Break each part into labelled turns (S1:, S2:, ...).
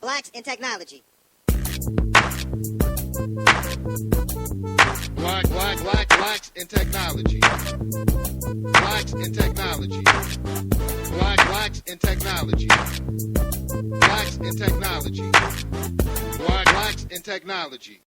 S1: Blacks in Technology.
S2: Blacks in technology. Blacks in technology. Blacks in technology. Blacks in technology. Blacks in technology.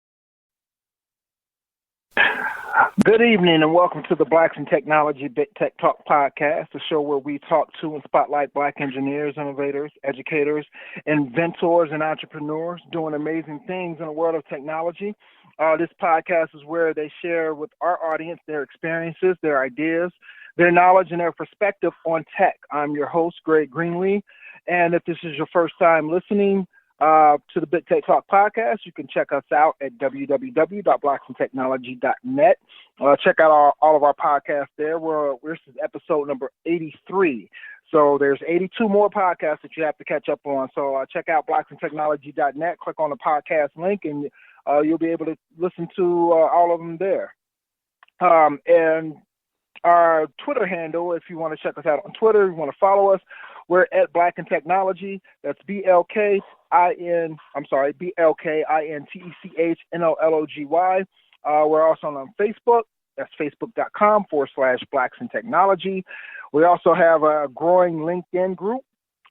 S3: Good evening and welcome to the Blacks in Technology Big Tech Talk podcast, the show where we talk to and spotlight Black engineers, innovators, educators, inventors, and entrepreneurs doing amazing things in the world of technology. This podcast is where they share with our audience their experiences, their ideas, their knowledge, and their perspective on tech. I'm your host, Greg Greenlee, and if this is your first time listening to the Big Tech Talk podcast, you can check us out at www.blacksintechnology.net. Check out all of our podcasts there. This is episode number 83. So there's 82 more podcasts that you have to catch up on. So check out blacksintechnology.net, click on the podcast link, and you'll be able to listen to all of them there. And our Twitter handle, if you want to check us out on Twitter, you want to follow us, we're at Black in Technology. That's BLKINTECHNOLLOGY. We're also on Facebook. That's facebook.com/Blacks in Technology. We also have a growing LinkedIn group.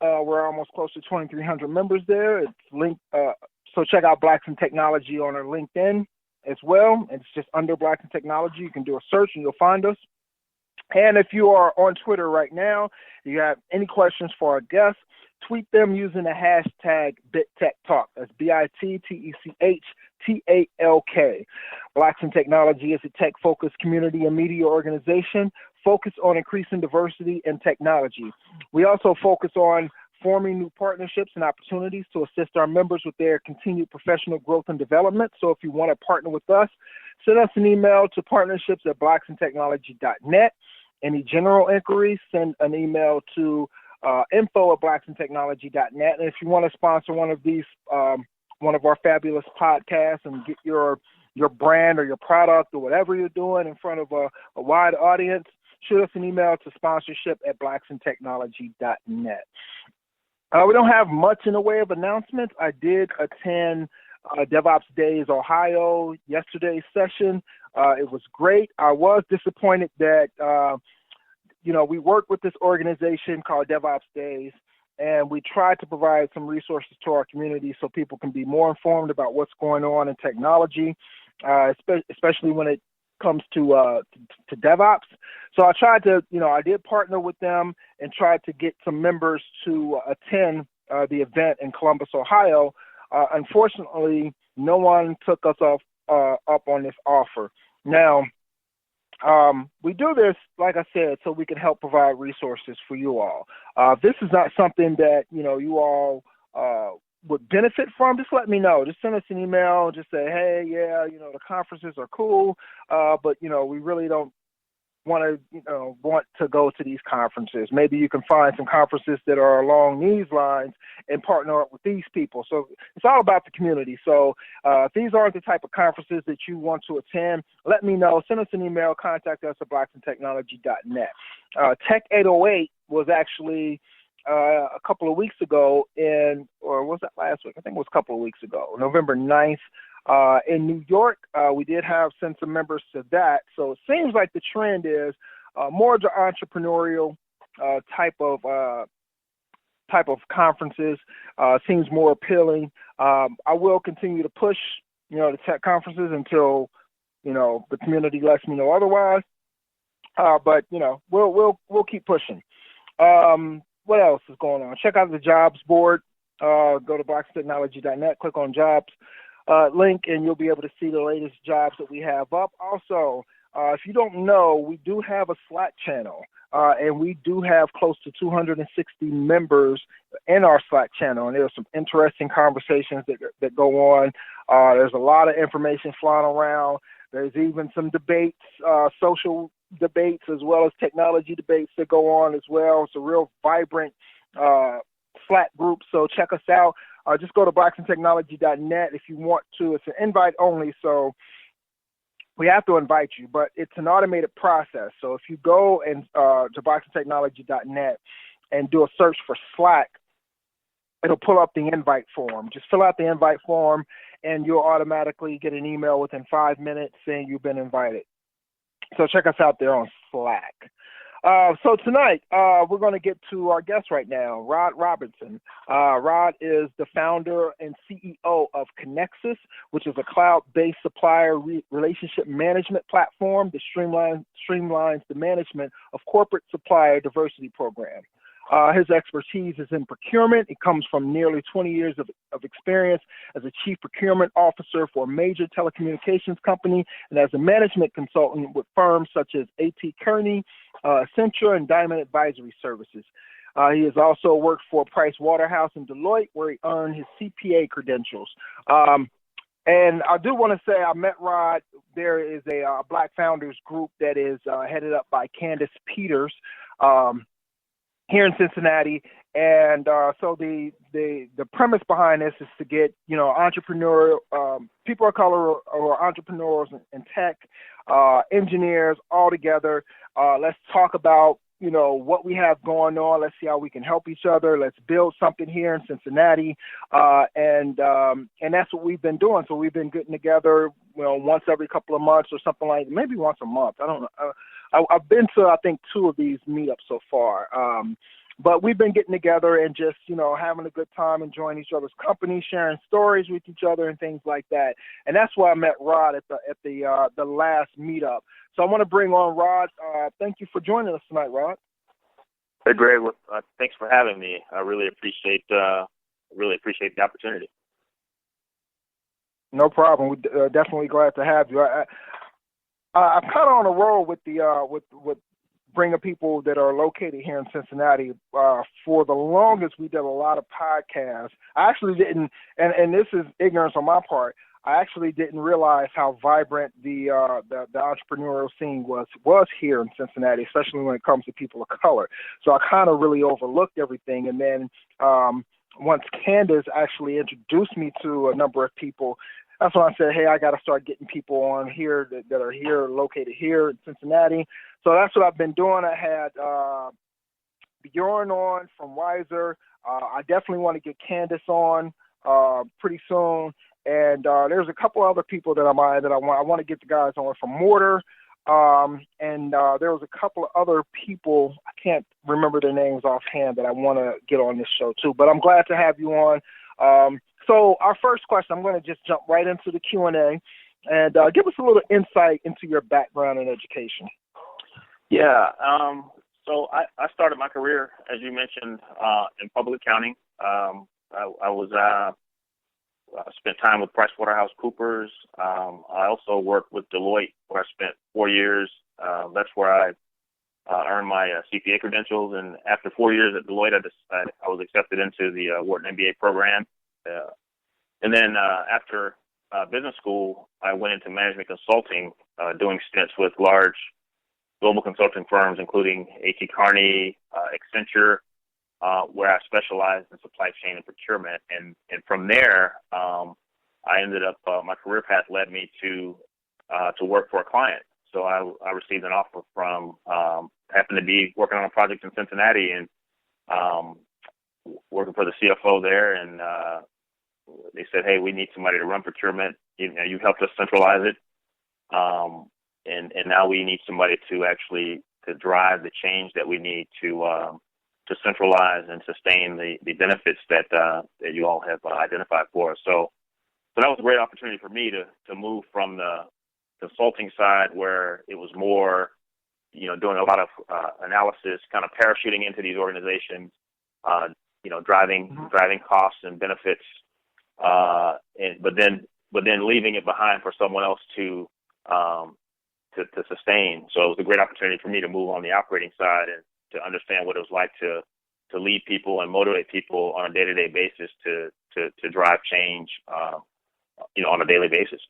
S3: We're almost close to 2,300 members there. It's linked. So check out Blacks in Technology on our LinkedIn as well. It's just under Blacks in Technology. You can do a search and you'll find us. And if you are on Twitter right now, you have any questions for our guests, tweet them using the hashtag BitTechTalk. That's BITTECHTALK. Blacks in Technology is a tech-focused community and media organization focused on increasing diversity in technology. We also focus on forming new partnerships and opportunities to assist our members with their continued professional growth and development. So if you want to partner with us, send us an email to partnerships@blacksintechnology.net. Any general inquiries, send an email to info@blacksintechnology.net. And if you want to sponsor one of these, one of our fabulous podcasts and get your brand or your product or whatever you're doing in front of a wide audience, shoot us an email to sponsorship@blacksintechnology.net. We don't have much in the way of announcements. I did attend DevOps Days Ohio yesterday's session. It was great. I was disappointed that, we work with this organization called DevOps Days, and we try to provide some resources to our community so people can be more informed about what's going on in technology, especially when it comes to DevOps. So I tried to, I did partner with them and tried to get some members to attend the event in Columbus, Ohio. Unfortunately, no one took us up on this offer. Now, we do this, like I said, so we can help provide resources for you all. This is not something that, you all would benefit from. Just let me know. Just send us an email. Just say, hey, yeah, the conferences are cool, but, we really don't want to go to these conferences. Maybe you can find some conferences that are along these lines and partner up with these people. So it's all about the community. So if these aren't the type of conferences that you want to attend, let me know. Send us an email. Contact us at blacksintechnology.net. Tech 808 was actually a couple of weeks ago or was that last week? I think it was a couple of weeks ago, November 9th. In New York, we did send some members to that. So it seems like the trend is more of the entrepreneurial type of conferences seems more appealing. I will continue to push, the tech conferences until, the community lets me know otherwise. But we'll keep pushing. What else is going on? Check out the jobs board. Go to blacksintechnology.net, click on jobs. Link, and you'll be able to see the latest jobs that we have up. Also, if you don't know, we do have a Slack channel, and we do have close to 260 members in our Slack channel, and there's some interesting conversations that go on. There's a lot of information flying around. There's even some debates, social debates, as well as technology debates that go on as well. It's a real vibrant Slack group, so check us out. Just go to blacksintechnology.net if you want to. It's an invite only, so we have to invite you, but it's an automated process. So if you go and to blacksintechnology.net and do a search for Slack, it'll pull up the invite form. Just fill out the invite form, and you'll automatically get an email within 5 minutes saying you've been invited. So check us out there on Slack. So tonight, we're going to get to our guest right now, Rod Robinson. Rod is the founder and CEO of ConnXus, which is a cloud-based supplier relationship management platform that streamlines the management of corporate supplier diversity programs. His expertise is in procurement. It comes from nearly 20 years of experience as a chief procurement officer for a major telecommunications company and as a management consultant with firms such as A.T. Kearney, Accenture, and Diamond Advisory Services. He has also worked for Price Waterhouse and Deloitte, where he earned his CPA credentials. And I do want to say I met Rod. There is a Black Founders group that is headed up by Candace Peters, here in Cincinnati, and so the premise behind this is to get entrepreneurial people of color or entrepreneurs in tech, engineers all together. Let's talk about what we have going on. Let's see how we can help each other. Let's build something here in Cincinnati, and that's what we've been doing. So we've been getting together, once every couple of months or something like maybe once a month. I don't know. I've been to, I think, 2 of these meetups so far. But we've been getting together and just, having a good time, enjoying each other's company, sharing stories with each other and things like that. And that's why I met Rod at the last meetup. So I want to bring on Rod. Thank you for joining us tonight, Rod.
S1: Hey, Greg. Thanks for having me. I really appreciate the opportunity.
S3: No problem. We're definitely glad to have you. I'm kind of on a roll with with bringing people that are located here in Cincinnati. For the longest, we did a lot of podcasts. I actually didn't, and this is ignorance on my part, I actually didn't realize how vibrant the entrepreneurial scene was here in Cincinnati, especially when it comes to people of color. So I kind of really overlooked everything. And then once Candace actually introduced me to a number of people, that's when I said, hey, I got to start getting people on here that are here, located here in Cincinnati. So that's what I've been doing. I had Bjorn on from Wiser. I definitely want to get Candace on pretty soon. And there's a couple other people that I want to get the guys on from Mortar. And there was a couple of other people, I can't remember their names offhand, that I want to get on this show too. But I'm glad to have you on. So our first question, I'm going to just jump right into the Q&A and give us a little insight into your background in education.
S1: Yeah. So I started my career, as you mentioned, in public accounting. I spent time with Price Waterhouse Coopers. I also worked with Deloitte, where I spent 4 years. That's where I earned my CPA credentials. And after 4 years at Deloitte, I was accepted into the Wharton MBA program. And then after business school, I went into management consulting, doing stints with large global consulting firms, including A.T. Kearney, Accenture, where I specialized in supply chain and procurement. And from there, I ended up, my career path led me to work for a client. So I received an offer from, happened to be working on a project in Cincinnati and working for the CFO there. And they said, hey, we need somebody to run procurement. You helped us centralize it. And now we need somebody to actually to drive the change that we need to centralize and sustain the benefits that you all have identified for us. So that was a great opportunity for me to move from the consulting side, where it was more, doing a lot of analysis, kind of parachuting into these organizations, driving costs and benefits, but then leaving it behind for someone else to sustain. So it was a great opportunity for me to move on the operating side and to understand what it was like to lead people and motivate people on a day-to-day basis to drive change, on a daily basis.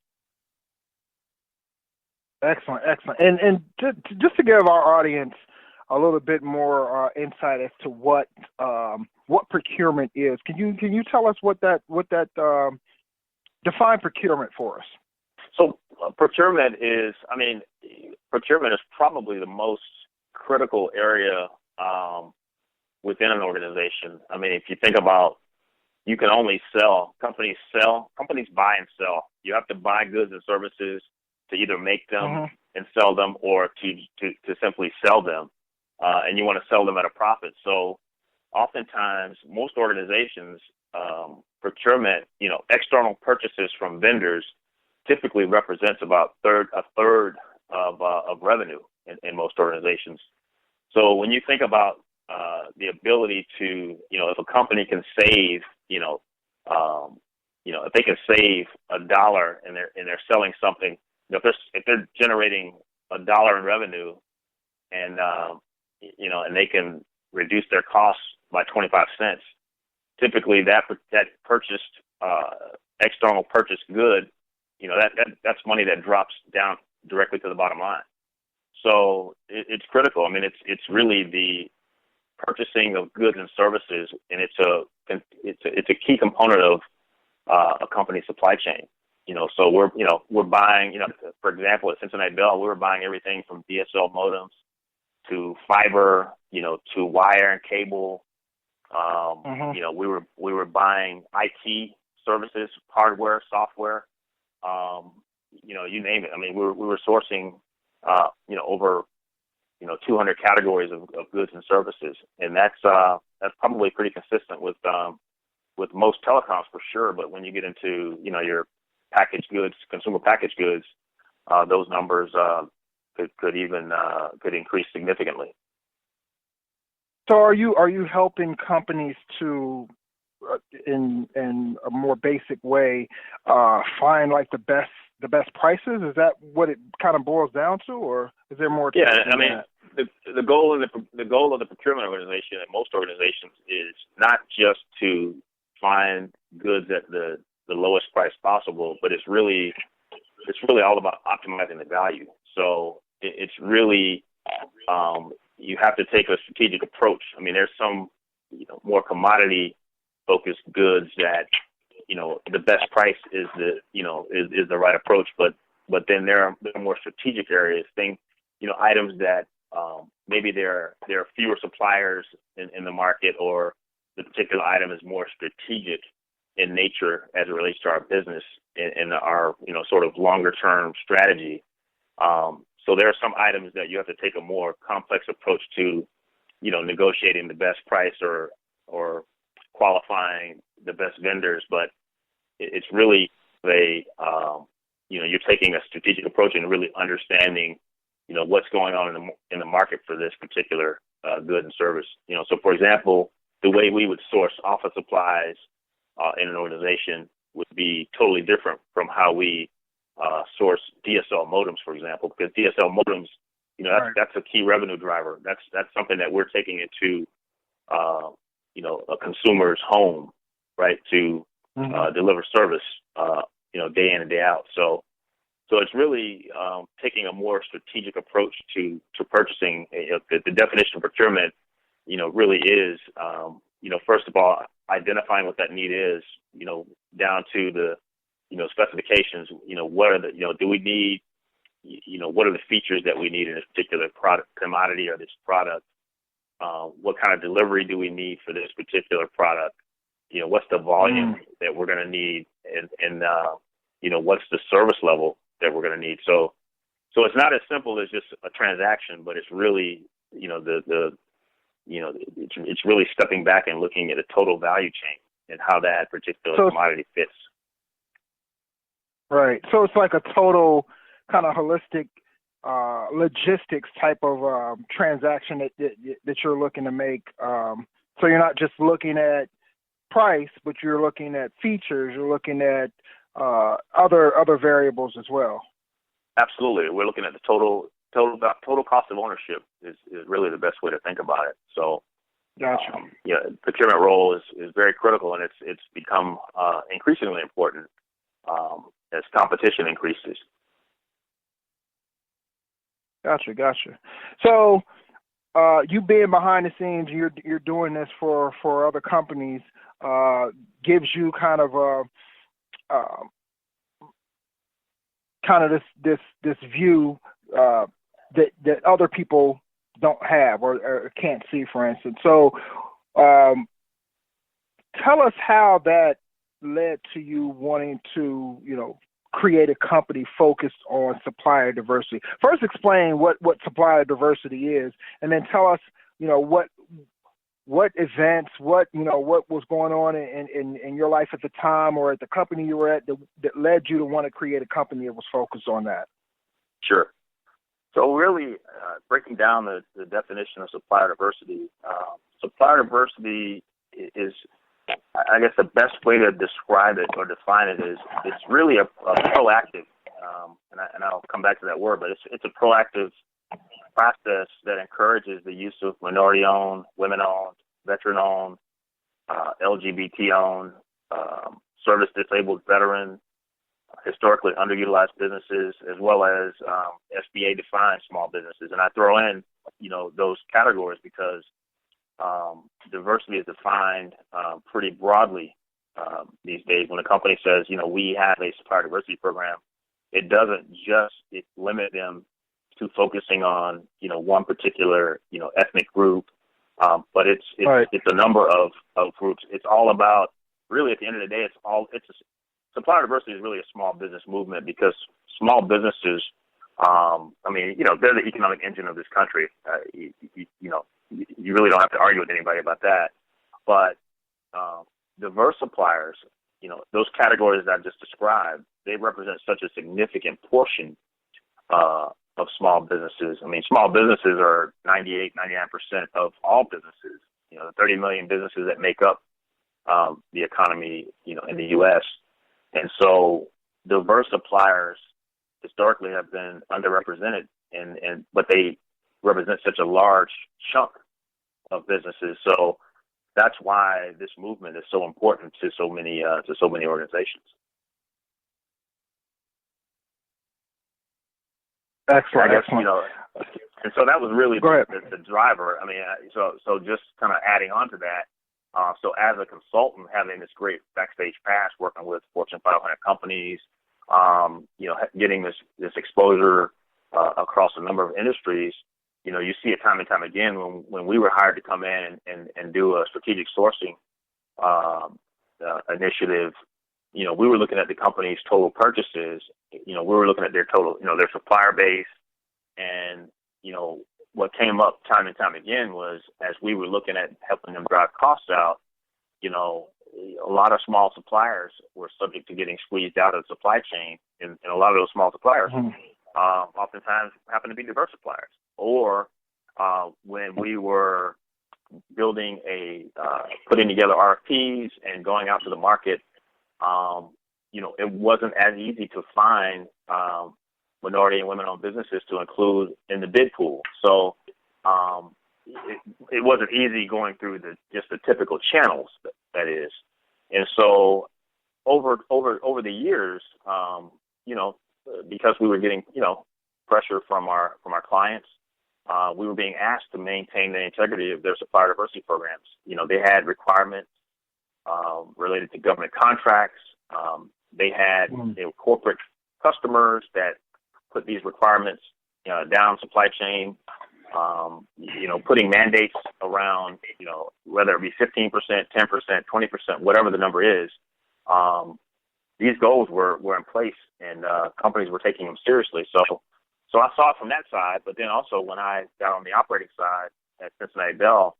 S3: Excellent. And just to give our audience a little bit more insight as to what procurement is, can you tell us what that define procurement for us?
S1: So procurement is probably the most critical area within an organization. I mean, if you think about you can only sell. Companies buy and sell. You have to buy goods and services to either make them and sell them, or to simply sell them, and you want to sell them at a profit. So oftentimes, most organizations, procurement, external purchases from vendors typically represents about a third of revenue in most organizations. So when you think about the ability to, if a company can save, if they can save $1 and they're selling something, if they're generating $1 in revenue, and and they can reduce their costs by 25 cents, typically that purchased external purchased good, that's money that drops down directly to the bottom line. So it's critical. I mean, it's really the purchasing of goods and services, and it's a key component of a company's supply chain. So we're buying, for example, at Cincinnati Bell, we were buying everything from DSL modems to fiber, to wire and cable. We were buying IT services, hardware, software, you name it. I mean, we were sourcing, over, 200 categories of goods and services. And that's probably pretty consistent with most telecoms for sure. But when you get into, your packaged goods, consumer packaged goods, those numbers, could increase significantly.
S3: So are you helping companies to, in a more basic way, find like the best prices? Is that what it kind of boils down to, or is there more to it than that?
S1: The goal of the procurement organization and most organizations is not just to find goods at the lowest price possible, but it's really all about optimizing the value. So it's really you have to take a strategic approach. I mean, there's some more commodity focused goods that the best price is the right approach, but then there are more strategic areas, items that maybe there are fewer suppliers in the market, or the particular item is more strategic in nature as it relates to our business and our sort of longer term strategy. So there are some items that you have to take a more complex approach to, negotiating the best price or qualifying the best vendors, but it's really you're taking a strategic approach and really understanding, what's going on in the market for this particular good and service. So for example, the way we would source office supplies in an organization would be totally different from how we source DSL modems, for example, because DSL modems, that's a key revenue driver. That's something that we're taking into a consumer's home, right, to deliver service, day in and day out. So it's really taking a more strategic approach to purchasing. The definition of procurement, really is, first of all, identifying what that need is, down to the, specifications. What are do we need, what are the features that we need in this particular product, commodity, or this product? What kind of delivery do we need for this particular product? What's the volume that we're going to need, and what's the service level that we're going to need? So it's not as simple as just a transaction, but it's really, it's really stepping back and looking at a total value chain and how that particular commodity fits. Right.
S3: So it's like a total kind of holistic logistics type of transaction that you're looking to make. So you're not just looking at price, but you're looking at features. You're looking at other variables as well.
S1: Absolutely. We're looking at the total cost of ownership is really the best way to think about it. So,
S3: gotcha.
S1: Procurement role is very critical, and it's become increasingly important as competition increases.
S3: Gotcha. So, you being behind the scenes, you're doing this for other companies, gives you kind of this view that other people don't have or can't see, for instance. So, Tell us how that led to you wanting to, create a company focused on supplier diversity. First, explain what supplier diversity is, and then tell us, what events, what was going on in your life at the time or at the company you were at that led you to want to create a company that was focused on that.
S1: Sure. So really, breaking down the definition of supplier diversity is, I guess the best way to describe it or define it is it's really a proactive, and I'll come back to that word, but it's a proactive process that encourages the use of minority-owned, women-owned, veteran-owned, LGBT-owned, service-disabled veteran, historically underutilized businesses, as well as SBA-defined small businesses. And I throw in, those categories because diversity is defined pretty broadly these days. When a company says, we have a supplier diversity program, it doesn't just limit them to focusing on, one particular, ethnic group, but it's a number of groups. It's all about, really, at the end of the day, supplier diversity is really a small business movement because small businesses, they're the economic engine of this country. You really don't have to argue with anybody about that. But diverse suppliers, those categories that I just described, they represent such a significant portion of small businesses. Small businesses are 98, 99% of all businesses, the 30 million businesses that make up the economy, in the U.S. And so diverse suppliers historically have been underrepresented, but they represent such a large chunk of businesses. So that's why this movement is so important to so many organizations.
S3: Excellent.
S1: I guess, and so that was really the driver. So just kind of adding on to that. So as a consultant, having this great backstage pass, working with Fortune 500 companies, getting this exposure across a number of industries, you see it time and time again when we were hired to come in and do a strategic sourcing initiative. We were looking at the company's total purchases. We were looking at their total, their supplier base, and what came up time and time again was as we were looking at helping them drive costs out, a lot of small suppliers were subject to getting squeezed out of the supply chain, and a lot of those small suppliers oftentimes happen to be diverse suppliers. Or when we were building putting together RFPs and going out to the market, it wasn't as easy to find minority and women-owned businesses to include in the bid pool. So it wasn't easy going through just the typical channels, that is. And so over the years, because we were getting pressure from our clients, we were being asked to maintain the integrity of their supplier diversity programs. They had requirements related to government contracts. They had corporate customers that put these requirements down supply chain, putting mandates around, whether it be 15%, 10%, 20%, whatever the number is. These goals were in place, and companies were taking them seriously. So I saw it from that side, but then also when I got on the operating side at Cincinnati Bell,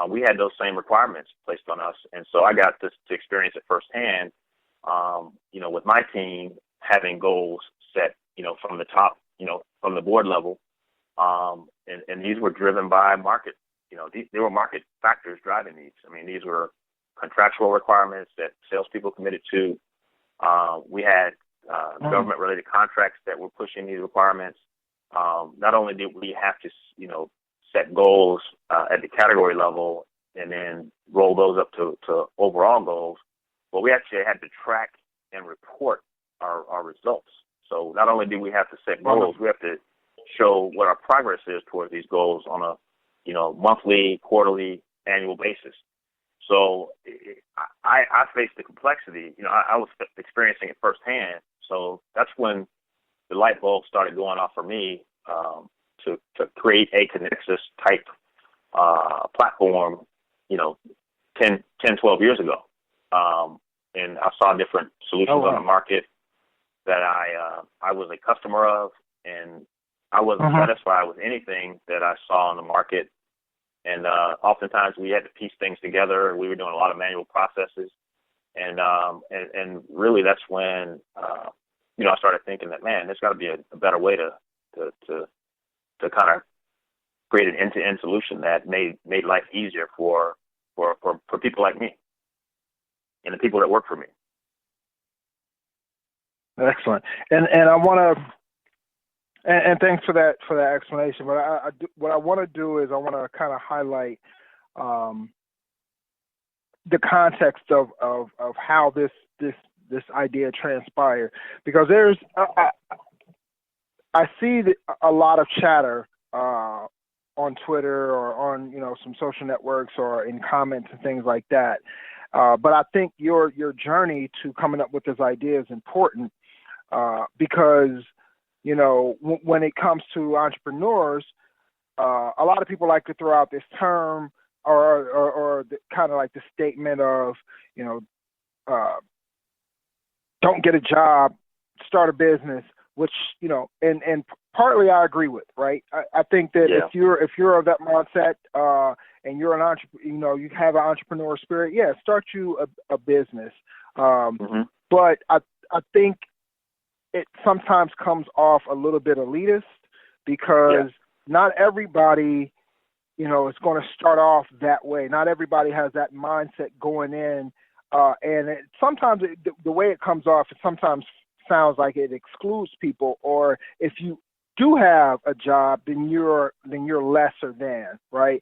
S1: we had those same requirements placed on us. And so I got to experience it firsthand, with my team having goals set, from the top, from the board level. And these were driven by market, there were market factors driving these. These were contractual requirements that salespeople committed to. We had government-related contracts that were pushing these requirements. Not only did we have to, set goals at the category level and then roll those up to overall goals, but we actually had to track and report our results. So not only do we have to set goals, we have to show what our progress is towards these goals on a, monthly, quarterly, annual basis. So I faced the complexity. I was experiencing it firsthand. So that's when the light bulb started going off for me to create a ConnXus type platform, 10, 12 years ago. and I saw different solutions on the market that I was a customer of, and I wasn't satisfied with anything that I saw on the market. And oftentimes we had to piece things together. We were doing a lot of manual processes, and really that's when I started thinking that, man, there's got to be a better way to kind of create an end-to-end solution that made life easier for people like me and the people that work for me.
S3: Excellent. And I want to, and thanks for that explanation. But what I want to do is I want to kind of highlight the context of how this idea transpired, because there's I see a lot of chatter on Twitter or on some social networks or in comments and things like that. But I think your journey to coming up with this idea is important because when it comes to entrepreneurs, a lot of people like to throw out this term or kind of like the statement of don't get a job, start a business, which and partly I agree with, right? I think that if you're of that mindset and you're an entrepreneur, you have an entrepreneur spirit, start you a business. But I think it sometimes comes off a little bit elitist because not everybody, is going to start off that way. Not everybody has that mindset going in, and sometimes the way it comes off, it sometimes sounds like it excludes people, or if you do have a job, then you're lesser than, right?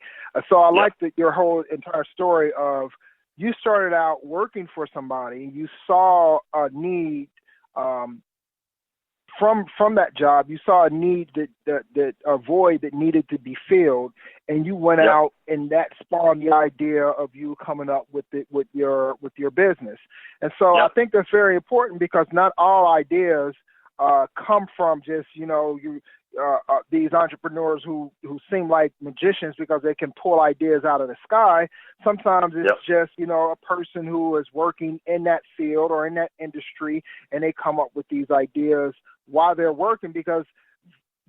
S3: So I like your whole entire story of you started out working for somebody, you saw a need from that job, you saw a need that a void that needed to be filled, and you went out, and that spawned the idea of you coming up with your business. And so I think that's very important because not all ideas come from just these entrepreneurs who seem like magicians because they can pull ideas out of the sky. Sometimes it's just a person who is working in that field or in that industry, and they come up with these ideas while they're working, because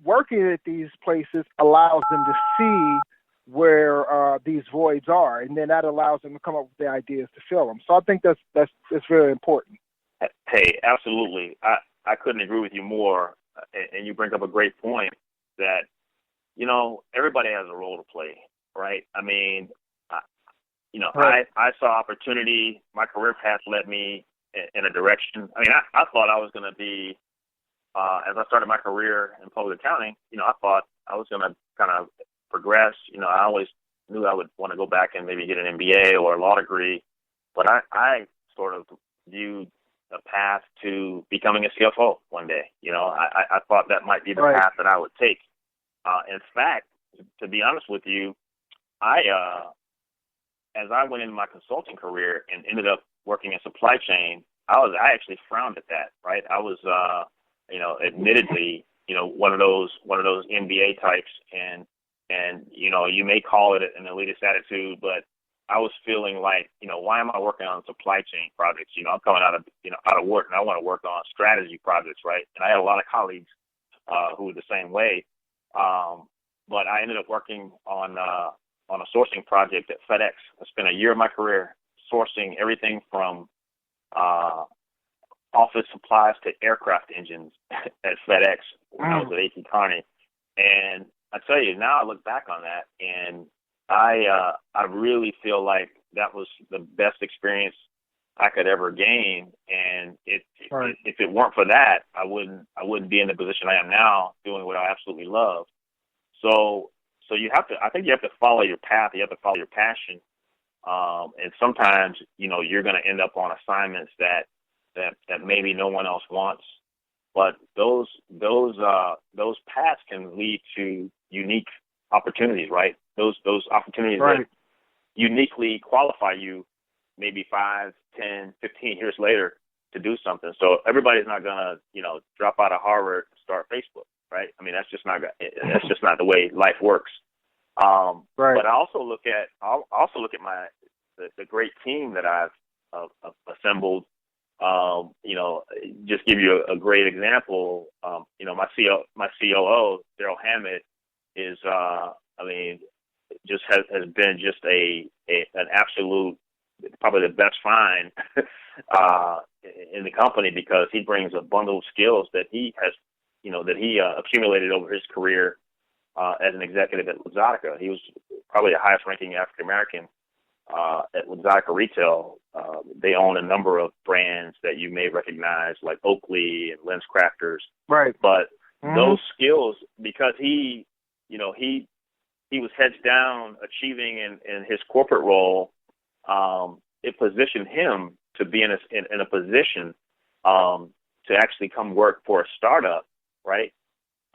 S3: working at these places allows them to see where these voids are, and then that allows them to come up with the ideas to fill them. So I think that's very important.
S1: Hey, absolutely. I couldn't agree with you more, and you bring up a great point that, everybody has a role to play, right? I mean, I saw opportunity. My career path led me in a direction. I mean, I thought I was going to be, as I started my career in public accounting, I thought I was going to kind of progress. I always knew I would want to go back and maybe get an MBA or a law degree, but I sort of viewed a path to becoming a CFO one day. I thought that might be the path that I would take. In fact, to be honest with you, as I went into my consulting career and ended up working in supply chain, I actually frowned at that, right? I was, admittedly, one of those MBA types, and you may call it an elitist attitude, but I was feeling like, why am I working on supply chain projects? I'm coming out of work, and I want to work on strategy projects, right? And I had a lot of colleagues who were the same way. But I ended up working on a sourcing project at FedEx. I spent a year of my career sourcing everything from office supplies to aircraft engines at FedEx when I was at A.T. Kearney. And I tell you, now I look back on that, and I really feel like that was the best experience I could ever gain. And if it weren't for that, I wouldn't be in the position I am now, doing what I absolutely love. So I think you have to follow your path. You have to follow your passion. And sometimes, you're going to end up on assignments that maybe no one else wants, but those paths can lead to unique opportunities, right? Those opportunities that uniquely qualify you maybe 5, 10, 15 years later to do something. So everybody's not going to, drop out of Harvard and start Facebook, right? I mean, that's just not the way life works. But I also look at the great team that I've assembled. Just give you a great example. My COO, Daryl Hammett, is, just has been just an absolute, probably the best find in the company, because he brings a bundle of skills that he has, accumulated over his career as an executive at Luxottica. He was probably the highest ranking African American at Luxottica Retail. They own a number of brands that you may recognize, like Oakley and Lens Crafters.
S3: Right.
S1: But those skills, because he was heads down achieving in his corporate role, it positioned him to be in a position to actually come work for a startup, right?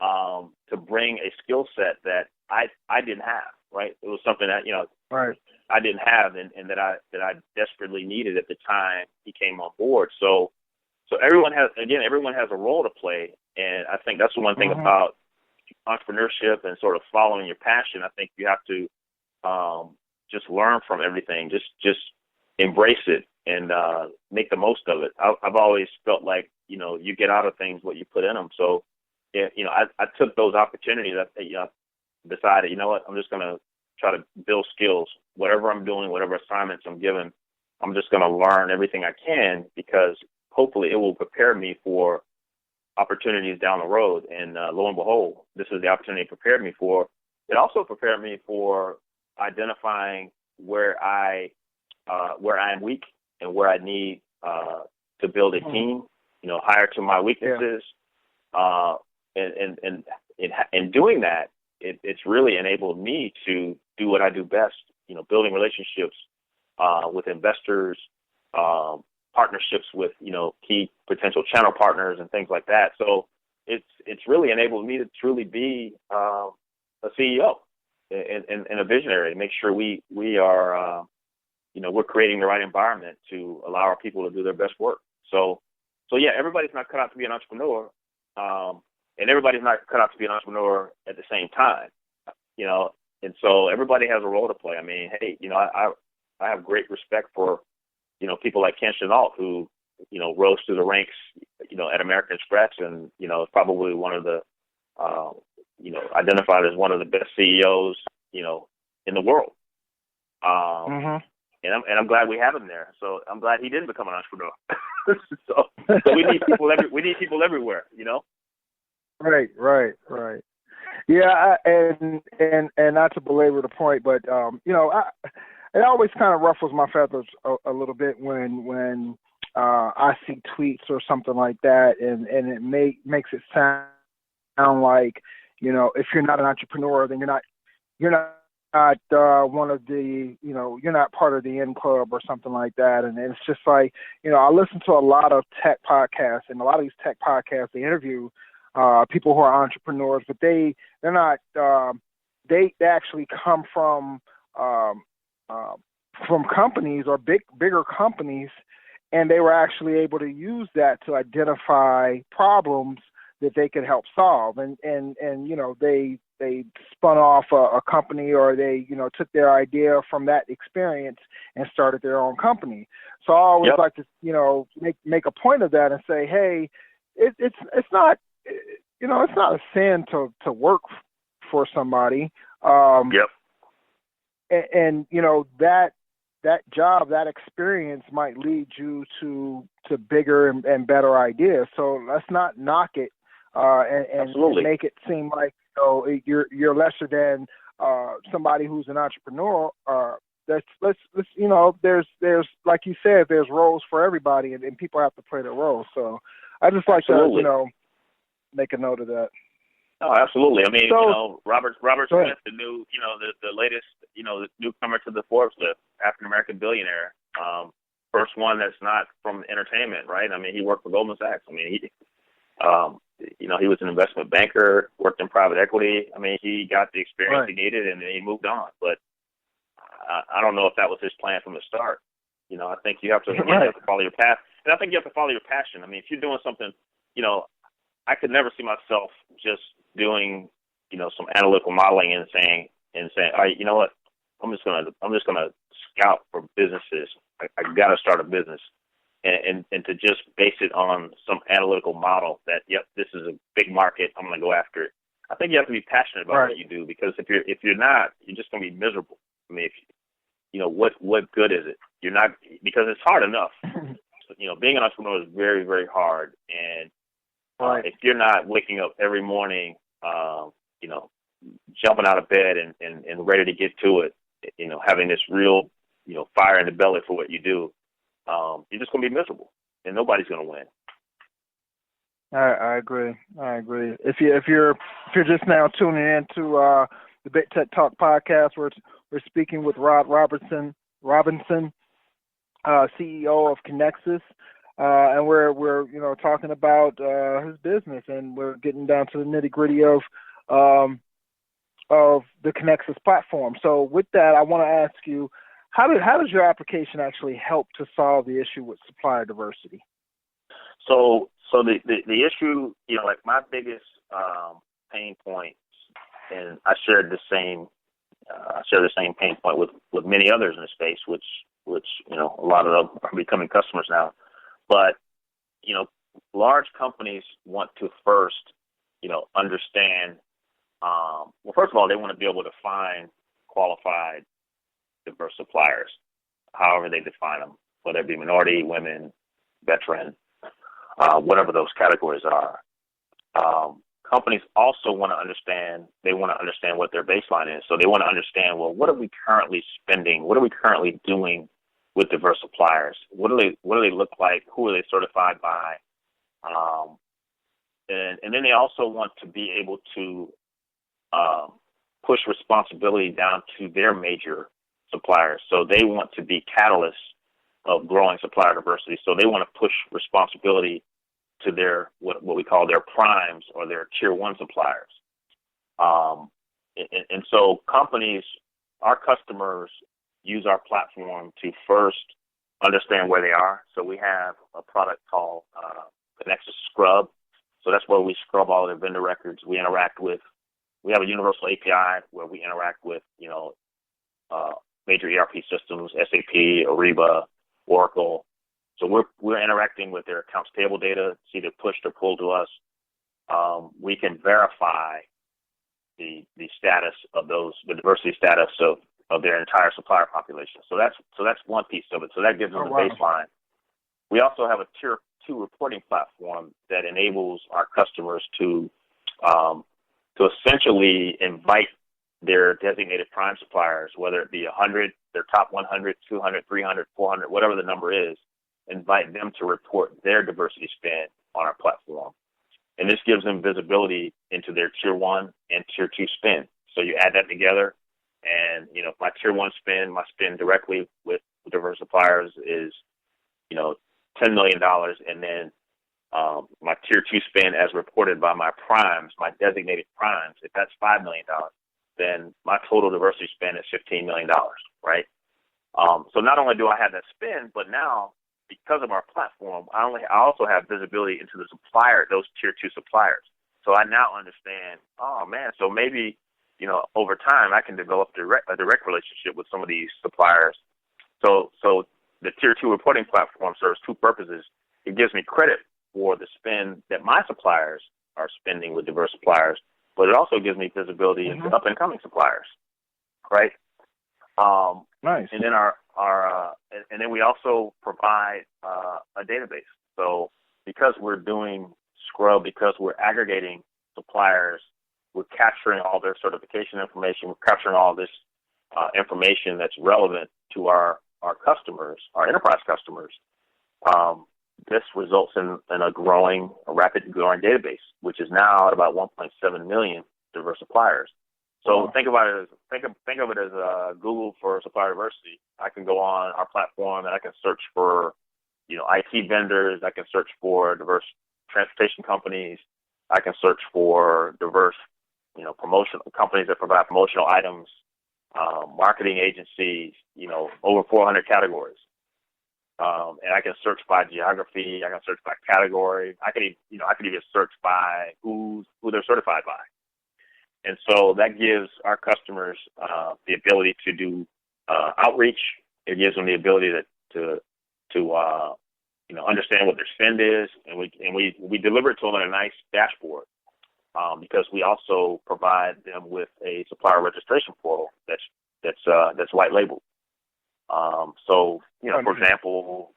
S1: To bring a skill set that I didn't have, right? It was something that,
S3: right,
S1: I didn't have, and that I desperately needed at the time he came on board. So everyone has a role to play, and I think that's the one thing about entrepreneurship and sort of following your passion. I think you have to just learn from everything, just embrace it and make the most of it. I've always felt like you get out of things what you put in them. So I took those opportunities. I decided, I'm just going to try to build skills. Whatever I'm doing, whatever assignments I'm given, I'm just going to learn everything I can, because hopefully it will prepare me for opportunities down the road. And lo and behold, this is the opportunity it prepared me for. It also prepared me for identifying where I am weak and where I need to build a team, hire to my weaknesses. And in doing that, it's really enabled me to do what I do best, building relationships with investors, partnerships with, key potential channel partners and things like that. So it's really enabled me to truly be a CEO and a visionary, to make sure we are, we're creating the right environment to allow our people to do their best work. So yeah, everybody's not cut out to be an entrepreneur. And everybody's not cut out to be an entrepreneur at the same time, and so everybody has a role to play. I mean, hey, I have great respect for, people like Ken Chenault, who, rose through the ranks, at American Express, and, is probably one of the, identified as one of the best CEOs, in the world. And I'm glad we have him there. So I'm glad he didn't become an entrepreneur. so we need people everywhere,
S3: Right. Yeah, and not to belabor the point, but it always kind of ruffles my feathers a little bit when I see tweets or something like that, and it makes it sound like, if you're not an entrepreneur, then you're not one of the, you're not part of the N Club or something like that. And it's just like, I listen to a lot of tech podcasts, and a lot of these tech podcasts, they interview people who are entrepreneurs, but they're not, they actually come from companies or bigger companies, and they were actually able to use that to identify problems that they could help solve. And they spun off a company, or they, took their idea from that experience and started their own company. So I always like to, make a point of that and say, hey, it's not, it's not a sin to work for somebody. And that job, that experience might lead you to bigger and better ideas. So let's not knock it and make it seem like you're lesser than somebody who's an entrepreneur. Let's there's like you said, there's roles for everybody, and people have to play their roles. So I just like to make a note of that.
S1: Oh, absolutely. I mean, Robert Smith, the new, the latest, the newcomer to the Forbes list, African American billionaire, first one that's not from entertainment, right? I mean, he worked for Goldman Sachs. I mean, he was an investment banker, worked in private equity. I mean, he got the experience he needed, and then he moved on. But I don't know if that was his plan from the start. I think you have to follow your path, and I think you have to follow your passion. I mean, if you're doing something, I could never see myself just doing, some analytical modeling and saying, all right, you know what, I'm just gonna scout for businesses I got to start a business, and to just base it on some analytical model that, yep, this is a big market, I'm going to go after it. I think you have to be passionate about what you do, because if you're not, you're just going to be miserable. I mean, what good is it? You're not, because it's hard enough. Being an entrepreneur is very, very hard, and if you're not waking up every morning, jumping out of bed and ready to get to it, having this real, fire in the belly for what you do, you're just going to be miserable, and nobody's going to win.
S3: I agree. If you're just now tuning in to the Big Tech Talk podcast, we're speaking with Robinson CEO of ConnXus, and we're talking about his business, and we're getting down to the nitty gritty of the ConnXus platform. So with that, I want to ask you, how does your application actually help to solve the issue with supplier diversity?
S1: So the issue, like my biggest pain point, and I share the same pain point with many others in the space, which a lot of them are becoming customers now. But large companies want to first understand. Well, first of all, they want to be able to find qualified, diverse suppliers, however they define them, whether it be minority, women, veteran, whatever those categories are. Companies also want to understand. They want to understand what their baseline is. So they want to understand, well, what are we currently spending? What are we currently doing with diverse suppliers? What do they look like? Who are they certified by? And then they also want to be able to push responsibility down to their major suppliers. So they want to be catalysts of growing supplier diversity. So they want to push responsibility to their what we call their primes, or their tier one suppliers. And so companies, our customers, use our platform to first understand where they are. So we have a product called ConnXus Scrub. So that's where we scrub all of their vendor records. We have a universal API where we interact with, major ERP systems, SAP, Ariba, Oracle. So we're interacting with their accounts payable data, it's either pushed or pulled to us. We can verify the status of the diversity status of their entire supplier population. So that's one piece of it. So that gives them the baseline. We also have a tier 2 reporting platform that enables our customers to essentially invite their designated prime suppliers, whether it be 100, their top 100, 200, 300, 400, whatever the number is, invite them to report their diversity spend on our platform. And this gives them visibility into their tier 1 and tier 2 spend. So you add that together, and, my tier 1 spend, my spend directly with diverse suppliers is, $10 million. And then my tier 2 spend as reported by my primes, my designated primes, if that's $5 million, then my total diversity spend is $15 million, right? So not only do I have that spend, but now, because of our platform, I also have visibility into the supplier, those tier 2 suppliers. So I now understand, so maybe, over time I can develop a direct relationship with some of these suppliers. So the tier 2 reporting platform serves two purposes. It gives me credit for the spend that my suppliers are spending with diverse suppliers, but it also gives me visibility into up and coming suppliers, right?
S3: Nice.
S1: And then and then we also provide a database. So because we're doing Scrub, because we're aggregating suppliers, we're capturing all their certification information, we're capturing all this information that's relevant to our customers, our enterprise customers. This results in a rapid growing database, which is now at about 1.7 million diverse suppliers. So think about it think of it as Google for supplier diversity. I can go on our platform and I can search for, IT vendors. I can search for diverse transportation companies. I can search for diverse, promotional companies that provide promotional items, marketing agencies, over 400 categories. And I can search by geography. I can search by category. I can even search by who they're certified by. And so that gives our customers the ability to do outreach. It gives them the ability understand what their spend is, and we deliver it to them in a nice dashboard, because we also provide them with a supplier registration portal that's white labeled. So, for example,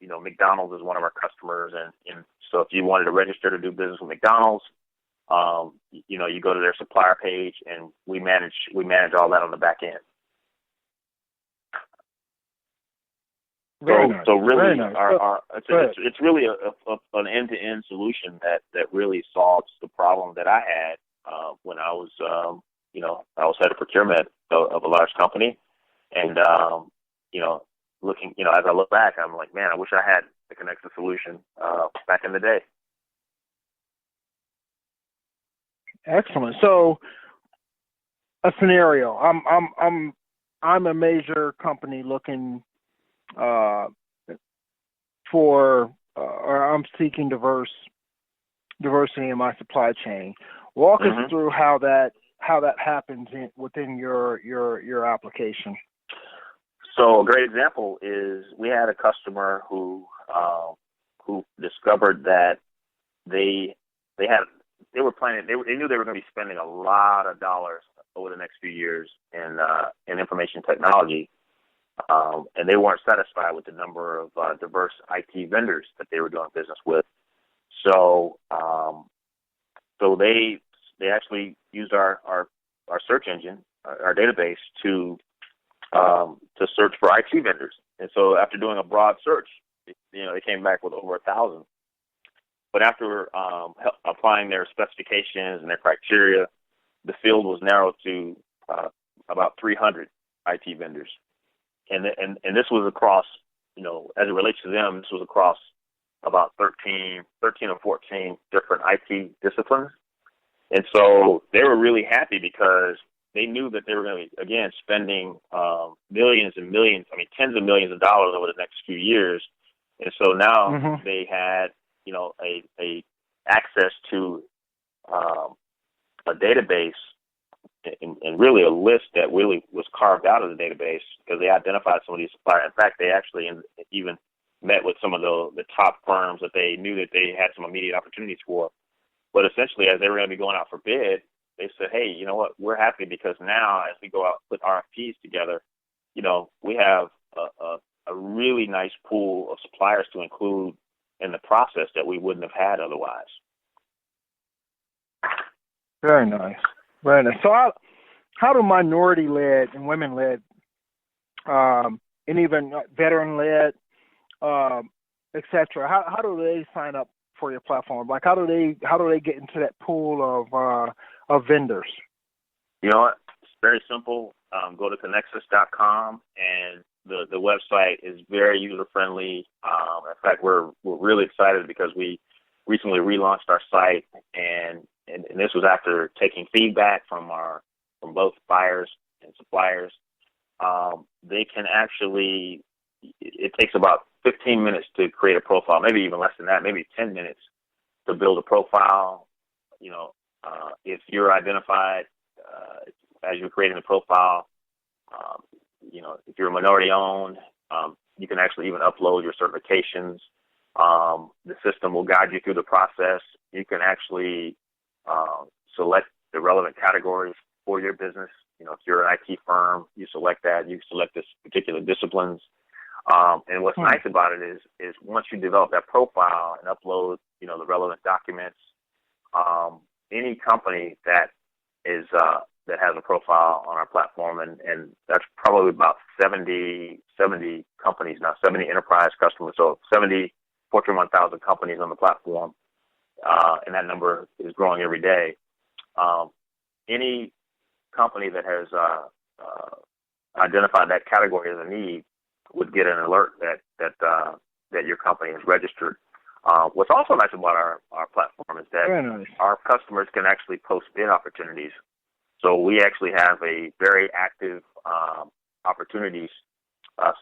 S1: McDonald's is one of our customers, and so if you wanted to register to do business with McDonald's, you go to their supplier page, and we manage all that on the back end.
S3: Very nice.
S1: So really,
S3: Very nice.
S1: it's really an end-to-end solution that really solves the problem that I had when I was I was head of procurement of a large company, and looking as I look back, I'm like, man, I wish I had the ConnXus solution back in the day.
S3: Excellent. So, a scenario. I'm a major company looking or I'm seeking diversity in my supply chain. Walk us through how that happens within your application.
S1: So a great example is we had a customer who discovered that they knew they were going to be spending a lot of dollars over the next few years in information technology. And they weren't satisfied with the number of diverse IT vendors that they were doing business with. So they actually used our search engine, our database, to search for IT vendors. And so after doing a broad search, they came back with over 1,000. But after applying their specifications and their criteria, the field was narrowed to about 300 IT vendors. And this was across, as it relates to them, this was across about 13 or 14 different IT disciplines. And so they were really happy because they knew that they were going to be, again, spending millions and millions, tens of millions of dollars over the next few years. And so now they had, a access to a database and really a list that really was carved out of the database because they identified some of these suppliers. In fact, they actually even met with some of the top firms that they knew that they had some immediate opportunities for. But essentially, as they were going to be going out for bid, they said, hey, you know what, we're happy because now as we go out and put RFPs together, we have a really nice pool of suppliers to include in the process that we wouldn't have had otherwise.
S3: Very nice. Very nice. So how do minority-led and women-led and even veteran-led, et cetera, how do they sign up for your platform? Like, how do they get into that pool of vendors?
S1: You know what? It's very simple. Go to ConnXus.com, and the website is very user-friendly. In fact, we're really excited because we recently relaunched our site, and this was after taking feedback from both buyers and suppliers. They can actually, it takes about 15 minutes to create a profile, maybe even less than that, maybe 10 minutes to build a profile. If you're identified as you're creating the profile, if you're minority owned, you can actually even upload your certifications. The system will guide you through the process. You can actually select the relevant categories for your business. If you're an IT firm, you select that. You select this particular disciplines. And what's nice about it is once you develop that profile and upload, the relevant documents, any company that has a profile on our platform, and that's probably about 70 companies now, 70 enterprise customers, so 70 Fortune 1000 companies on the platform, and that number is growing every day. Any company that has identified that category as a need would get an alert that your company is registered. What's also nice about our platform is that our customers can actually post bid opportunities. So we actually have a very active opportunities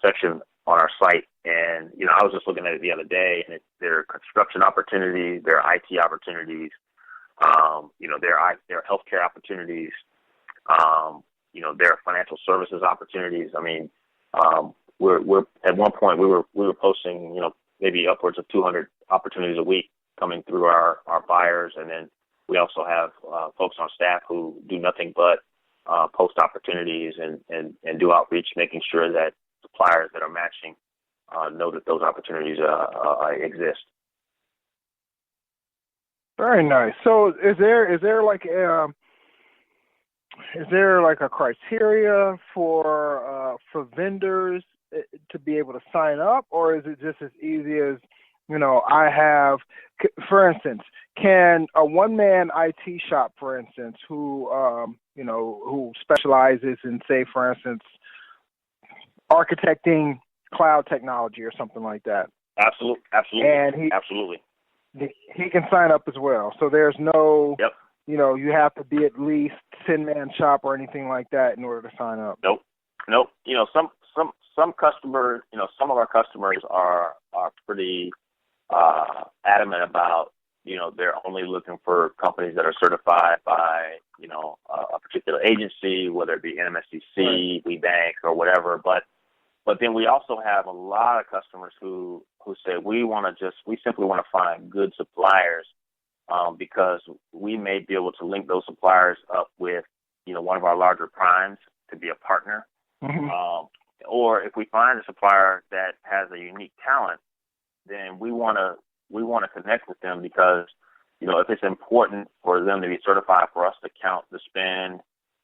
S1: section on our site. And, I was just looking at it the other day, and there are construction opportunities, there are IT opportunities, there are healthcare opportunities, there are financial services opportunities. we're at one point we were posting, maybe upwards of 200 opportunities a week coming through our buyers, and then we also have folks on staff who do nothing but post opportunities and do outreach, making sure that suppliers that are matching know that those opportunities exist.
S3: Very nice. So is there like a criteria for vendors to be able to sign up, or is it just as easy as, I have, for instance, can a one-man IT shop, for instance, who specializes in, say, for instance, architecting cloud technology or something like that?
S1: Absolutely.
S3: And
S1: absolutely.
S3: He can sign up as well. So there's no,
S1: Yep.
S3: You have to be at least 10-man shop or anything like that in order to sign up.
S1: Nope. Some customers, some of our customers are pretty adamant about, they're only looking for companies that are certified by, a particular agency, whether it be NMSCC,
S3: right,
S1: WeBank, or whatever. But then we also have a lot of customers who say we simply want to find good suppliers, because we may be able to link those suppliers up with, one of our larger primes to be a partner.
S3: Mm-hmm.
S1: Or if we find a supplier that has a unique talent, then we want to connect with them, because, if it's important for them to be certified for us to count the spend,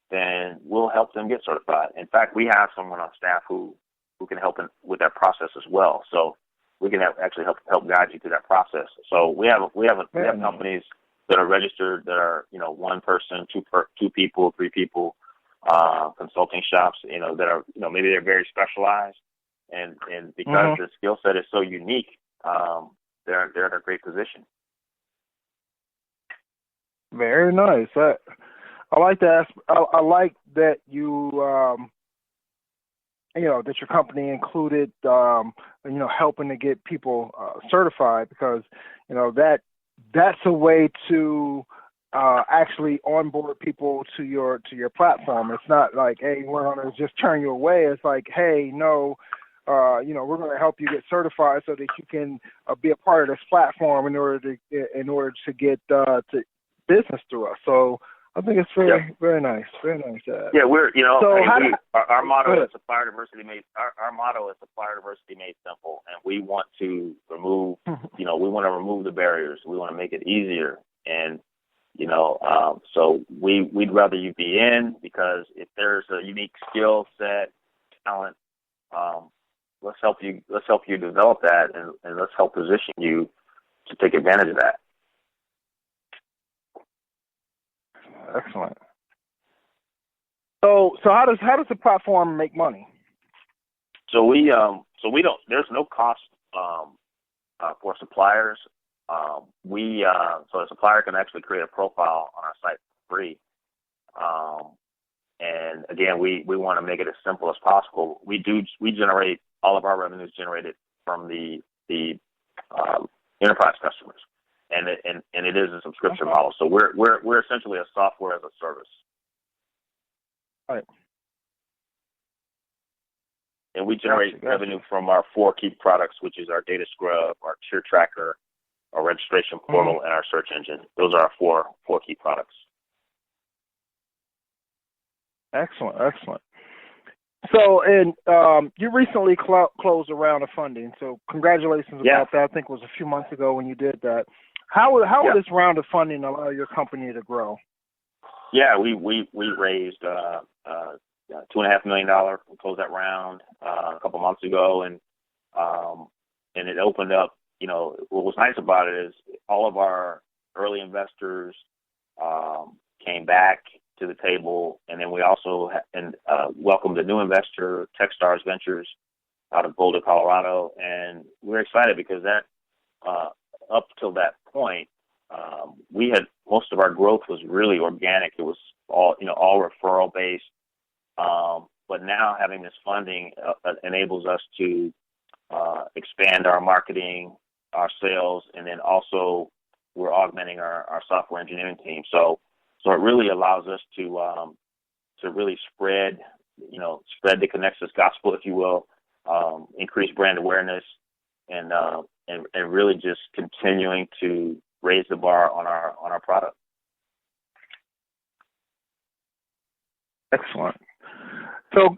S1: then we'll help them get certified. In fact, we have someone on staff who can help with that process as well. So we can actually help guide you through that process. So we have companies that are registered that are, one person, two people, three people, consulting shops, that are, maybe they're very specialized, and because
S3: mm-hmm.
S1: the skill set is so unique, they're in a great position.
S3: Very nice. I like that. I like that you, that your company included, helping to get people certified, because, that's a way to actually onboard people to your platform. It's not like, hey, we're going to just turn you away. It's like, hey, no, we're going to help you get certified so that you can be a part of this platform in order to get to business through us. So I think it's very nice. Very nice.
S1: Yeah, we're,
S3: so
S1: our motto is supplier diversity made. Our motto is supplier diversity made simple, and we want to remove, we want to remove the barriers. We want to make it easier, and so we'd rather you be in, because if there's a unique skill set, talent, let's help you develop that, and let's help position you to take advantage of that.
S3: Excellent. So how does the platform make money?
S1: So we don't. There's no cost for suppliers. So a supplier can actually create a profile on our site for free. And again, we want to make it as simple as possible. We generate all of our revenues generated from the enterprise customers. And it is a subscription model. So we're essentially a software as a service.
S3: Right.
S1: And we generate revenue from our 4 key products, which is our data scrub, our tier tracker, our registration portal, and our search engine. Those are our four key products.
S3: Excellent. So, and you recently closed a round of funding. So congratulations about that. I think it was a few months ago when you did that. How will this round of funding allow your company to grow? Yeah,
S1: we raised $2.5 million. We closed that round a couple months ago, and it opened up. What was nice about it is all of our early investors came back to the table, and then we also welcomed a new investor, Techstars Ventures, out of Boulder, Colorado, and we're excited because that up till that point, we had most of our growth was really organic. It was all referral based. But now having this funding enables us to expand our marketing, our sales, and then also we're augmenting our software engineering team. So it really allows us to really spread the ConnXus gospel, if you will, increase brand awareness, and really just continuing to raise the bar on our product.
S3: Excellent. So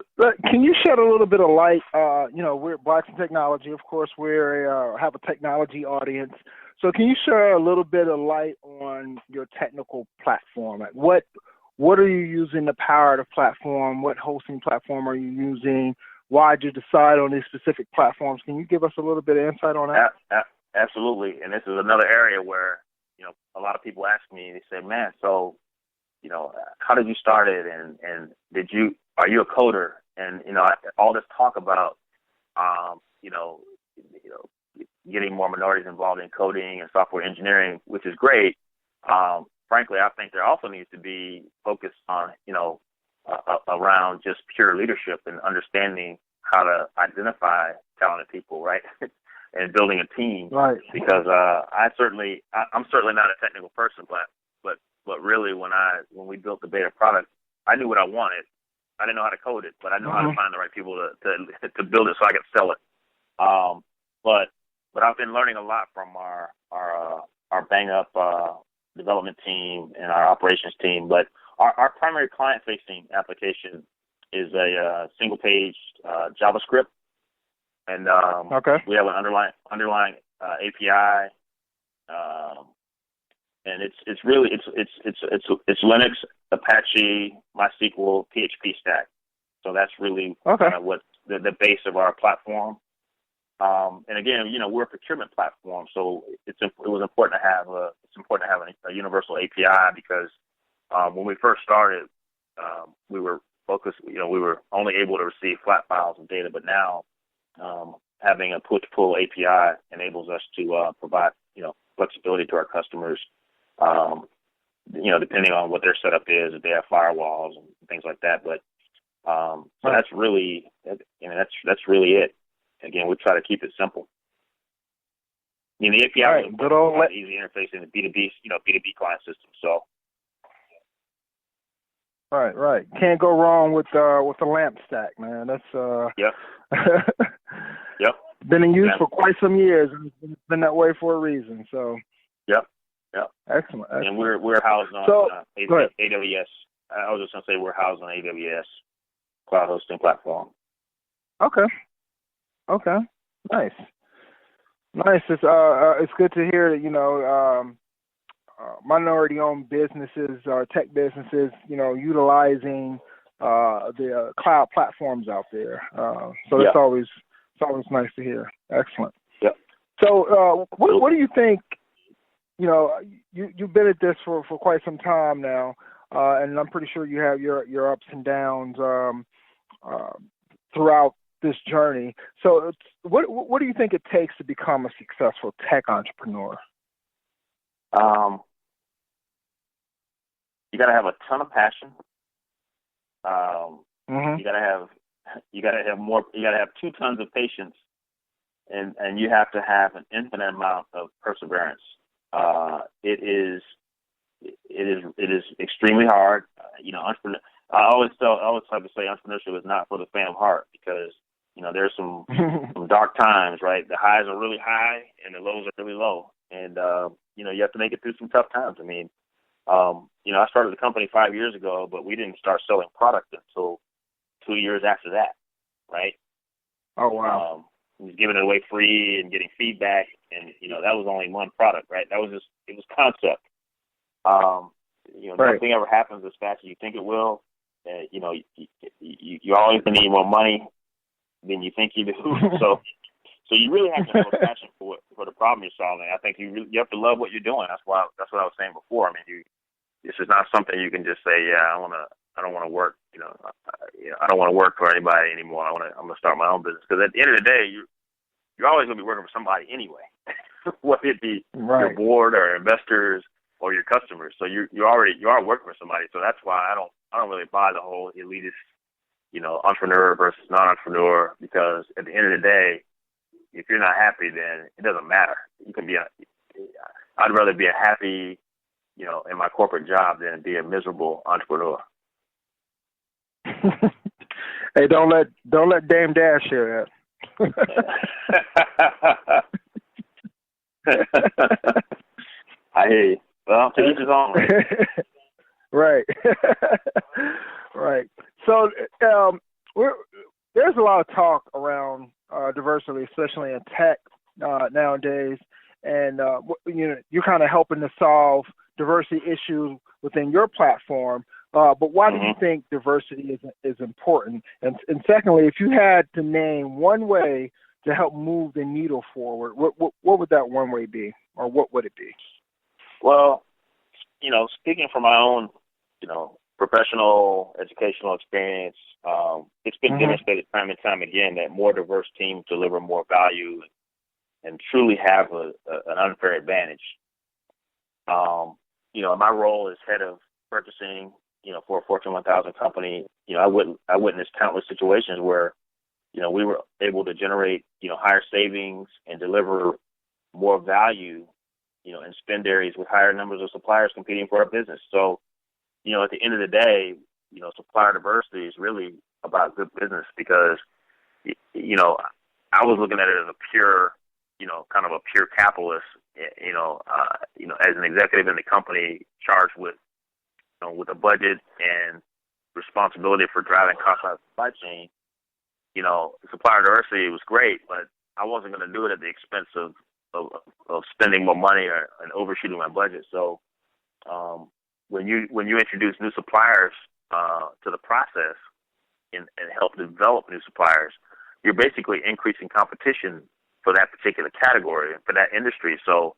S3: can you shed a little bit of light? We're Blacks in Technology. Of course, we have a technology audience. So can you share a little bit of light on your technical platform? Like what are you using to power the platform? What hosting platform are you using? Why did you decide on these specific platforms? Can you give us a little bit of insight on that?
S1: Absolutely. And this is another area where, a lot of people ask me, they say, man, so, how did you start it? And are you a coder? And, all this talk about, getting more minorities involved in coding and software engineering, which is great. Frankly, I think there also needs to be focus on, around just pure leadership and understanding how to identify talented people, right? And building a team.
S3: Right.
S1: Because I'm certainly not a technical person, but really when we built the beta product, I knew what I wanted. I didn't know how to code it, but I knew how to find the right people to build it so I could sell it. But I've been learning a lot from our bang up development team and our operations team. But our primary client-facing application is a single-page JavaScript, and we have an underlying API, and it's really Linux, Apache, MySQL, PHP stack. So that's really kind of what the base of our platform. And again, we're a procurement platform, so it was important to have a universal API because when we first started, we were focused. We were only able to receive flat files of data, but now having a push-pull API enables us to provide flexibility to our customers. Depending on what their setup is, if they have firewalls and things like that. But so that's really that's really it. Again, we try to keep it simple. The API is an easy interface in the B2B, B2B client system. So.
S3: Right. Can't go wrong with the LAMP stack, man. That's
S1: Yep.
S3: Been in use for quite some years, and it's been that way for a reason. So.
S1: Yep.
S3: Excellent.
S1: And we're housed on AWS. I was just gonna say we're housed on AWS cloud hosting platform.
S3: Okay. Nice. It's good to hear that minority-owned businesses, tech businesses, utilizing the cloud platforms out there. So it's always nice to hear. Excellent.
S1: Yep.
S3: So what do you think? You've been at this for quite some time now, and I'm pretty sure you have your ups and downs throughout this journey. So what do you think it takes to become a successful tech entrepreneur?
S1: You got to have a ton of passion.
S3: Mm-hmm.
S1: You got to have 2 tons of patience, and you have to have an infinite amount of perseverance. It is extremely hard. I always like to say entrepreneurship is not for the faint of heart because there's some dark times, right? The highs are really high and the lows are really low, and you have to make it through some tough times. I mean, I started the company 5 years ago, but we didn't start selling product until 2 years after that, right?
S3: Oh wow.
S1: We was giving it away free and getting feedback, and that was only one product, right? It was concept. Nothing ever happens as fast as you think it will. You always need more money than you think you do. So you really have to have a passion for the problem you're solving. I think you have to love what you're doing. That's what I was saying before. I mean, this is not something you can just say, I don't want to work. I don't want to work for anybody anymore. I'm gonna start my own business because at the end of the day, you're always gonna be working for somebody anyway, whether it be your board or investors or your customers. So you are working for somebody. So that's why I don't really buy the whole elitist, entrepreneur versus non-entrepreneur, because at the end of the day, if you're not happy, then it doesn't matter. You can be I'd rather be a happy, in my corporate job than be a miserable entrepreneur.
S3: Hey, don't let Dame Dash hear
S1: I hear you. Well, to each his own.
S3: Right. Right. So there's a lot of talk around diversity, especially in tech nowadays, and you're kind of helping to solve diversity issues within your platform. But why do you think diversity is important? And secondly, if you had to name one way to help move the needle forward, what would that one way be, or what would it be?
S1: Well, speaking from my own, professional educational experience, it's been demonstrated time and time again that more diverse teams deliver more value and truly have an unfair advantage. My role as head of purchasing, for a Fortune 1000 company, I witnessed countless situations where, we were able to generate, higher savings and deliver more value, in spend areas with higher numbers of suppliers competing for our business. So, at the end of the day, supplier diversity is really about good business because, I was looking at it as a pure, kind of a pure capitalist, as an executive in the company charged with, with a budget and responsibility for driving costs out of the supply chain. Supplier diversity was great, but I wasn't going to do it at the expense of spending more money and overshooting my budget. So, when you introduce new suppliers to the process and help develop new suppliers, you're basically increasing competition for that particular category and for that industry. So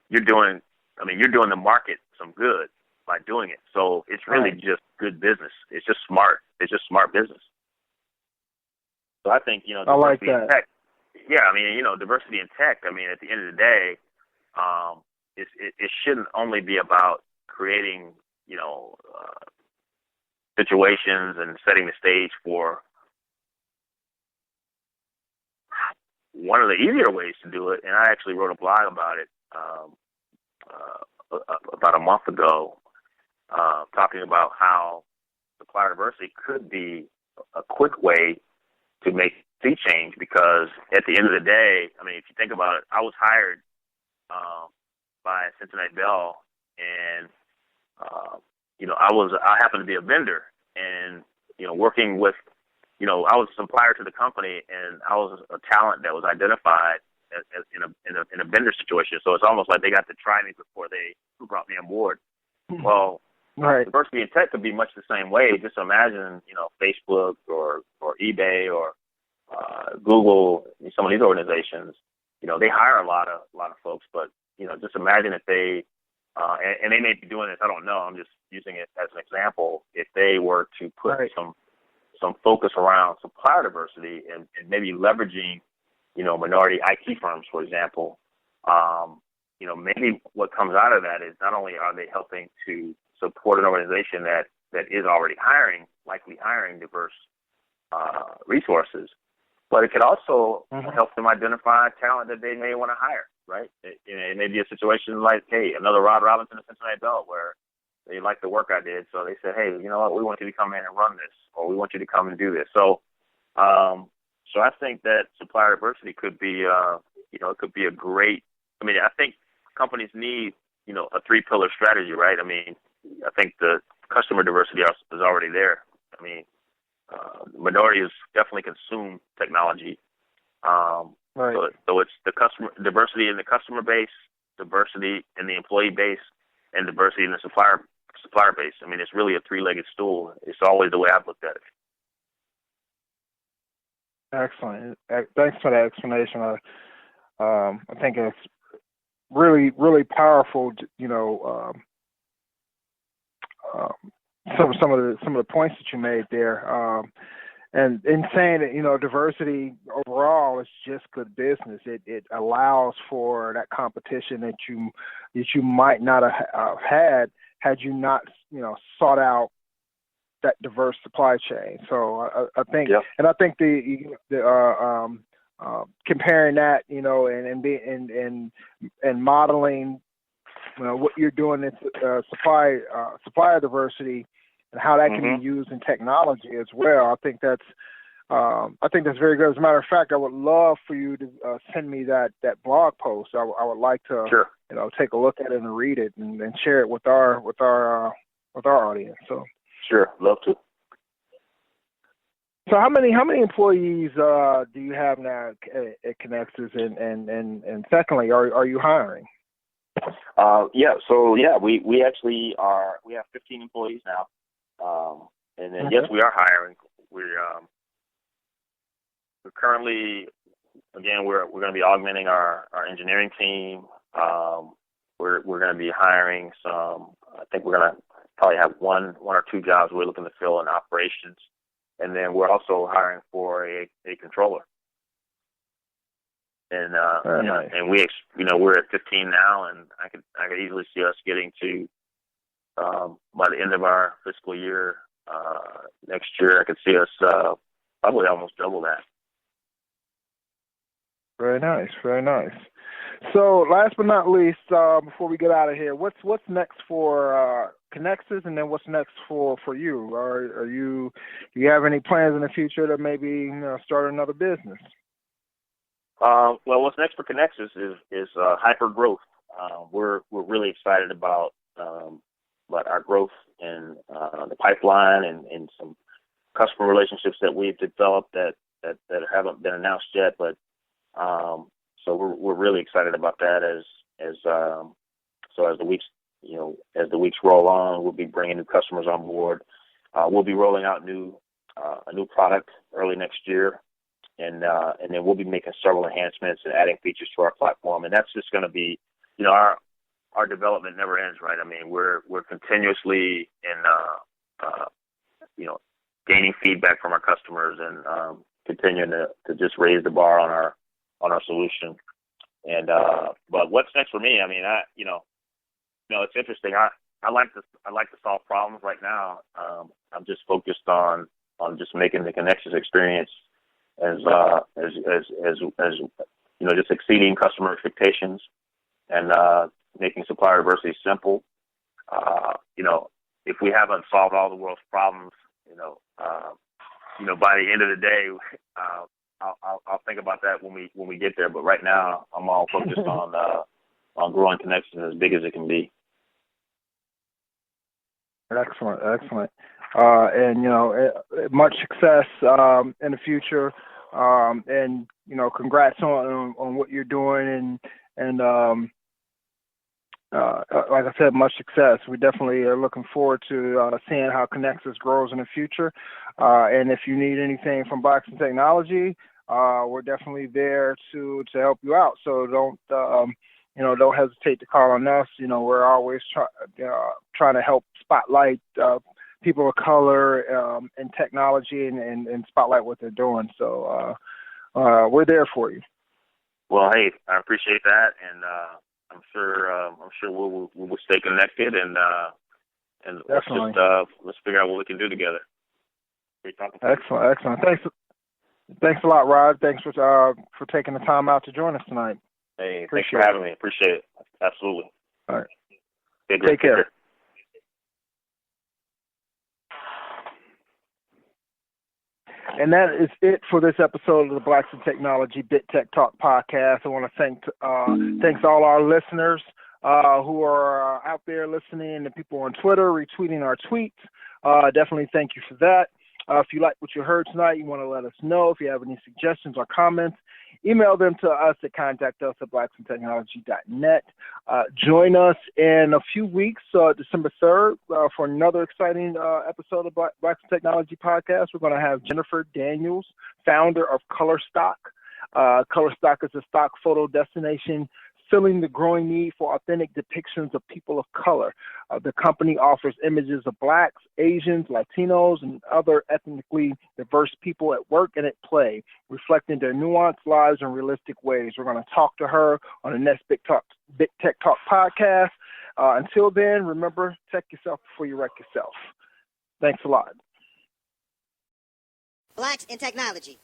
S1: you're doing the market some good by doing it. So it's really just good business. It's just smart. It's just smart business. So I think,
S3: I like that.
S1: In tech, diversity in tech, at the end of the day, it shouldn't only be about creating, situations and setting the stage for one of the easier ways to do it. And I actually wrote a blog about it about a month ago, talking about how supplier diversity could be a quick way to make sea change, because at the end of the day, if you think about it, I was hired by Cincinnati Bell, and I happened to be a vendor, and working with, I was a supplier to the company, and I was a talent that was identified in a vendor situation. So it's almost like they got to try me before they brought me on board. Well, diversity in tech could be much the same way. Just imagine, Facebook or eBay or Google, some of these organizations, they hire a lot of folks, but just imagine if they and they may be doing this, I don't know, I'm just using it as an example, if they were to put some focus around supplier diversity and maybe leveraging, minority IT firms, for example, maybe what comes out of that is not only are they helping to support an organization that is already likely hiring diverse resources, but it could also help them identify talent that they may want to hire, right? It may be a situation like, hey, another Rod Robinson at Cincinnati Bell, where they liked the work I did, so they said, hey, you know what, we want you to come in and run this, or we want you to come and do this. So, so I think that supplier diversity could be, it could be a great. I think companies need, a 3-pillar strategy, right? I think the customer diversity is already there. Minorities definitely consume technology. So it's the customer diversity in the customer base, diversity in the employee base, and diversity in the supplier base. It's really a 3-legged stool. It's always the way I've looked at it.
S3: Excellent. Thanks for that explanation. I think it's really, really powerful. Some of the points that you made there, and in saying that diversity overall is just good business. It allows for that competition that you might not have had you not sought out that diverse supply chain. So I think, and I think the comparing that, and modeling, what you're doing in supplier diversity and how that can be used in technology as well. I think that's I think that's very good. As a matter of fact, I would love for you to send me that blog post. I would like to,
S1: Sure.
S3: take a look at it and read it and share it with our audience. So
S1: Sure, love to.
S3: So how many employees do you have now at ConnXus, and secondly, are you hiring?
S1: We actually we have 15 employees now, and then yes, we are hiring. We're currently, again, we're going to be augmenting our engineering team. We're going to be hiring some. I think we're going to probably have one or two jobs we're looking to fill in operations. And then we're also hiring for a controller. And
S3: nice.
S1: and we're at 15 now, and I could easily see us getting to by the end of our fiscal year next year. I could see us probably almost double that.
S3: Very nice, very nice. So last but not least, before we get out of here, what's next for ConnXus, and then what's next for you? Do you have any plans in the future to maybe start another business?
S1: Well, what's next for ConnXus is hyper growth. We're really excited about our growth in the pipeline and some customer relationships that we've developed that haven't been announced yet, but so we're really excited about that as the weeks roll on, we'll be bringing new customers on board. We'll be rolling out a new product early next year, and then we'll be making several enhancements and adding features to our platform. And that's just going to be, our development never ends, right? I mean, we're continuously gaining feedback from our customers and continuing to just raise the bar on our solution. And but what's next for me? I mean, it's interesting. I like to solve problems right now. I'm just focused on just making the ConnXus experience as just exceeding customer expectations and making supplier diversity simple. If we haven't solved all the world's problems, by the end of the day, I'll think about that when we get there. But right now, I'm all focused on growing ConnXus as big as it can be.
S3: Excellent. And much success in the future. And congrats on what you're doing. And like I said, much success. We definitely are looking forward to seeing how ConnXus grows in the future. And if you need anything from Blackson Technology, we're definitely there to help you out. So don't hesitate to call on us. We're always trying to help spotlight people of color in technology and spotlight what they're doing. So we're there for you.
S1: Well, hey, I appreciate that, and I'm sure we'll stay connected and let's figure out what we can do together.
S3: Excellent. Thanks a lot, Rod. Thanks for taking the time out to join us tonight.
S1: Hey, thanks for having me. Appreciate it. Absolutely.
S3: All right.
S1: Take care.
S3: And that is it for this episode of the Blackson Technology Bit Tech Talk podcast. I want to thanks all our listeners who are out there listening, and people on Twitter retweeting our tweets. Definitely thank you for that. If you like what you heard tonight, you want to let us know. If you have any suggestions or comments, email them to us at contactus@blacksontechnology.net. Join us in a few weeks, December 3rd, for another exciting episode of Blackson Technology Podcast. We're going to have Jennifer Daniels, founder of ColorStock. ColorStock is a stock photo destination filling the growing need for authentic depictions of people of color. The company offers images of Blacks, Asians, Latinos, and other ethnically diverse people at work and at play, reflecting their nuanced lives in realistic ways. We're going to talk to her on the next Big Tech Talk podcast. Until then, remember, check yourself before you wreck yourself. Thanks a lot.
S4: Blacks in Technology.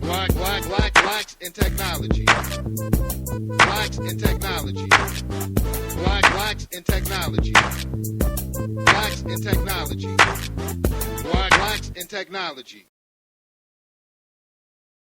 S2: Blacks in technology. Blacks in technology. Blacks in technology. Blacks in technology. Blacks in technology.